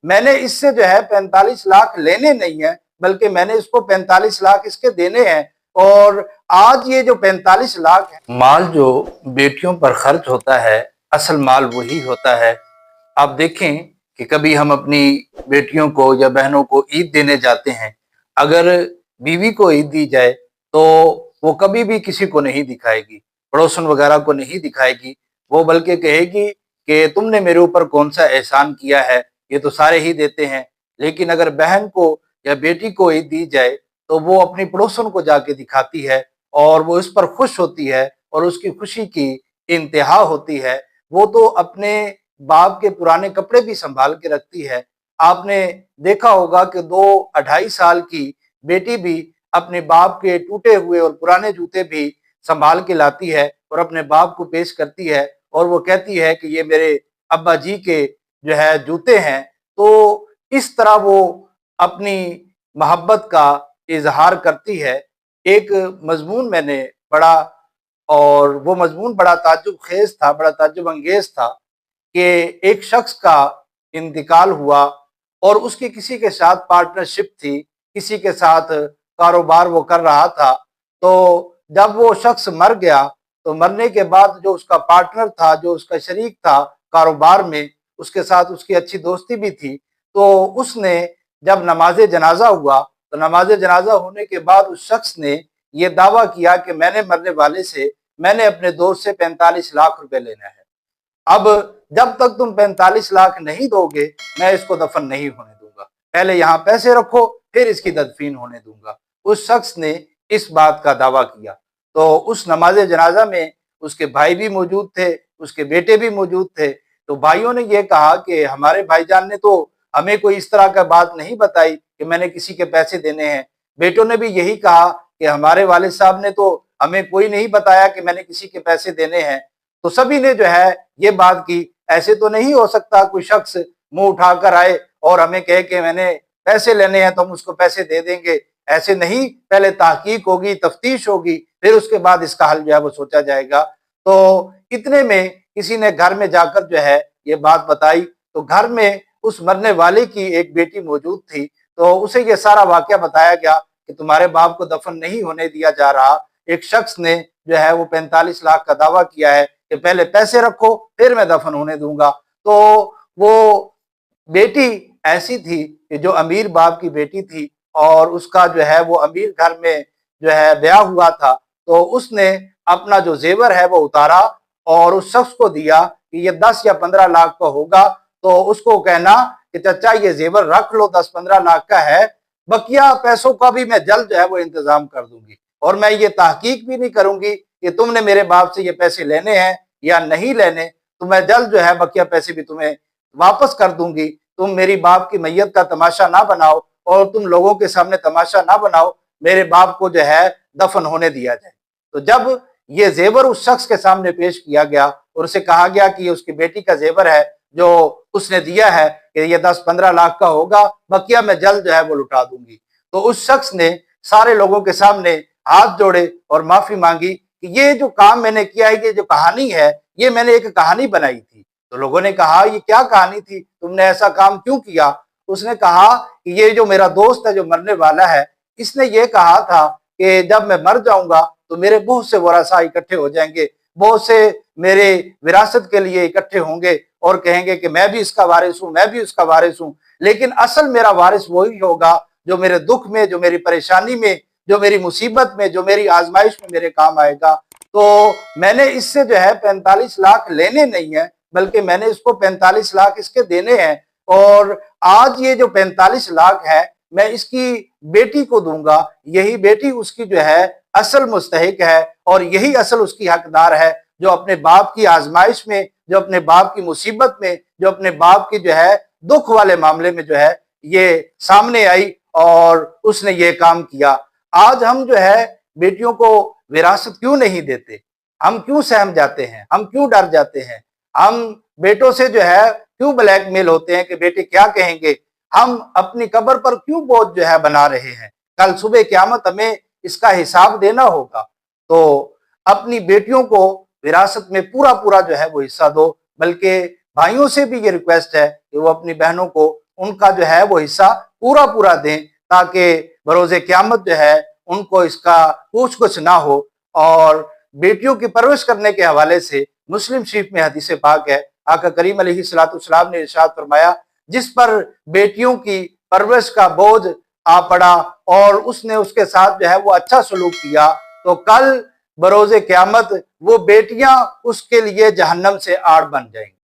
मैंने इससे जो है 45 लाख लेने नहीं है, बल्कि मैंने इसको 45 लाख इसके देने हैं। और आज ये जो 45 लाख है, माल जो बेटियों पर खर्च होता है, असल माल वही होता है। आप देखें कि कभी हम अपनी बेटियों को या बहनों को ईद देने जाते हैं, अगर बीवी को ईद दी जाए तो वो कभी भी किसी को नहीं दिखाएगी, पड़ोसन वगैरह को नहीं दिखाएगी। वो बल्कि कहेगी कि तुमने मेरे ऊपर कौन सा एहसान किया है, ये तो सारे ही देते हैं। लेकिन अगर बहन को या बेटी को ईद दी जाए तो वो अपनी पड़ोसन को जाके दिखाती है और वो इस पर खुश होती है और उसकी खुशी की इंतहा होती है। वो तो अपने बाप के पुराने कपड़े भी संभाल के रखती है। आपने देखा होगा कि 2 2.5 साल की बेटी भी अपने बाप के टूटे हुए और पुराने जूते भी संभाल के लाती है और अपने बाप को पेश करती है और वो कहती है कि ये मेरे अब्बा जी के जो है जूते हैं। तो इस तरह वो अपनी मोहब्बत का इजहार करती है। एक मजमून मैंने पढ़ा और वो मजमून बड़ा ताज्जुब खेज था, बड़ा ताज्जुब अंगेज था कि एक शख्स का इंतकाल हुआ और उसकी किसी के साथ पार्टनरशिप थी, किसी के साथ कारोबार वो कर रहा था। तो जब वो शख्स मर गया तो मरने के बाद जो उसका पार्टनर था, जो उसका शरीक था कारोबार में, उसके साथ उसकी अच्छी दोस्ती भी थी। तो उसने जब नमाज जनाजा हुआ तो नमाज जनाजा होने के बाद उस शख्स ने ये दावा किया कि मैंने मरने वाले से, मैंने अपने दोस्त से 45 लाख रुपए लेना है। अब जब तक तुम 45 लाख नहीं दोगे मैं इसको दफन नहीं होने दूंगा, पहले यहाँ पैसे रखो फिर इसकी तदफीन होने दूंगा। उस शख्स ने इस बात का दावा किया। तो उस नमाज जनाजा में उसके भाई भी मौजूद थे, उसके बेटे भी मौजूद थे। तो भाइयों ने यह कहा कि हमारे भाईजान ने तो हमें कोई इस तरह का बात नहीं बताई कि मैंने किसी के पैसे देने हैं। बेटों ने भी यही कहा कि हमारे वालिद साहब ने तो हमें कोई नहीं बताया कि मैंने किसी के पैसे देने हैं। तो सभी ने जो है ये बात की, ऐसे तो नहीं हो सकता कोई शख्स मुंह उठाकर आए और हमें कहे कि मैंने पैसे लेने हैं तो हम उसको पैसे दे देंगे। ऐसे नहीं, पहले तहकीक होगी, तफ्तीश होगी, फिर उसके बाद इसका हल जो है वो सोचा जाएगा। तो इतने में किसी ने घर में जाकर जो है ये बात बताई। तो घर में उस मरने वाले की एक बेटी मौजूद थी। तो उसे ये सारा वाकया बताया गया कि तुम्हारे बाप को दफन नहीं होने दिया जा रहा। एक शख्स ने जो है वो 45 लाख का दावा किया है कि पहले पैसे रखो फिर मैं दफन होने दूंगा। तो वो बेटी ऐसी थी कि जो अमीर बाप की बेटी थी और उसका जो है वो अमीर घर में जो है ब्याह हुआ था। तो उसने अपना जो जेवर है वो उतारा और उस शख्स को दिया कि ये 10 या 15 लाख का होगा। तो उसको कहना कि चाचा ये जेवर रख लो, 10-15 लाख का है, बकिया पैसों का भी मैं जल्द जो है वो इंतजाम कर दूंगी और मैं ये तहकीक भी नहीं करूंगी कि तुमने मेरे बाप से ये पैसे लेने हैं या नहीं लेने। तो मैं जल्द जो है बकिया पैसे भी तुम्हें वापस कर दूंगी। तुम मेरी बाप की मैयत का तमाशा ना बनाओ और तुम लोगों के सामने तमाशा ना बनाओ, मेरे बाप को जो है दफन होने दिया जाए। तो जब ये जेवर उस शख्स के सामने पेश किया गया और उसे कहा गया कि ये उसकी बेटी का जेवर है जो उसने दिया है कि ये 10-15 लाख का होगा, बकिया मैं जल्द जो है वो लुटा दूंगी। तो उस शख्स ने सारे लोगों के सामने हाथ जोड़े और माफी मांगी कि ये जो काम मैंने किया है, ये जो कहानी है, ये मैंने एक कहानी बनाई थी। तो लोगों ने कहा ये क्या कहानी थी, तुमने ऐसा काम क्यों किया? उसने कहा कि ये जो मेरा दोस्त है जो मरने वाला है, इसने ये कहा था कि जब मैं मर जाऊंगा तो मेरे बहुत से वरासा इकट्ठे हो जाएंगे, बहुत से मेरे विरासत के लिए इकट्ठे होंगे और कहेंगे कि मैं भी इसका वारिस हूं, मैं भी उसका वारिस हूं। लेकिन असल मेरा वारिस वही होगा जो मेरे दुख में, जो मेरी परेशानी में, जो मेरी मुसीबत में, जो मेरी आजमाइश में मेरे काम आएगा। तो मैंने इससे जो है 45 लाख लेने नहीं है, बल्कि मैंने इसको 45 लाख इसके देने हैं। और आज ये जो 45 लाख है मैं इसकी बेटी को दूंगा, यही बेटी उसकी जो है असल मुस्तहिक है और यही असल उसकी हकदार है, जो अपने बाप की आजमाइश में, जो अपने बाप की मुसीबत में, जो अपने बाप की जो है दुख वाले मामले में जो है ये सामने आई और उसने ये काम किया। आज हम जो है बेटियों को विरासत क्यों नहीं देते? हम क्यों सहम जाते हैं? हम क्यों डर जाते हैं? हम बेटों से जो है क्यों ब्लैकमेल होते हैं कि बेटे क्या कहेंगे? हम अपनी कब्र पर क्यों बोझ जो है बना रहे हैं? कल सुबह क़यामत हमें इसका हिसाब देना होगा। तो अपनी बेटियों को विरासत में पूरा पूरा जो है वो हिस्सा दो। बल्कि भाइयों से भी ये रिक्वेस्ट है कि वो अपनी बहनों को उनका जो है वो हिस्सा पूरा पूरा दें, ताकि बरोज़े क़यामत जो है उनको इसका पूछ कुछ ना हो। और बेटियों की परवरिश करने के हवाले से मुस्लिम शरीफ में हदीस पाक है, आका करीम अलैहिस्सलाम ने इरशाद फरमाया, जिस पर बेटियों की परवरिश का बोझ आ पड़ा और उसने उसके साथ जो है वो अच्छा सलूक किया, तो कल बरोज़े क़यामत वो बेटियां उसके लिए जहन्नम से आड़ बन जाएंगी।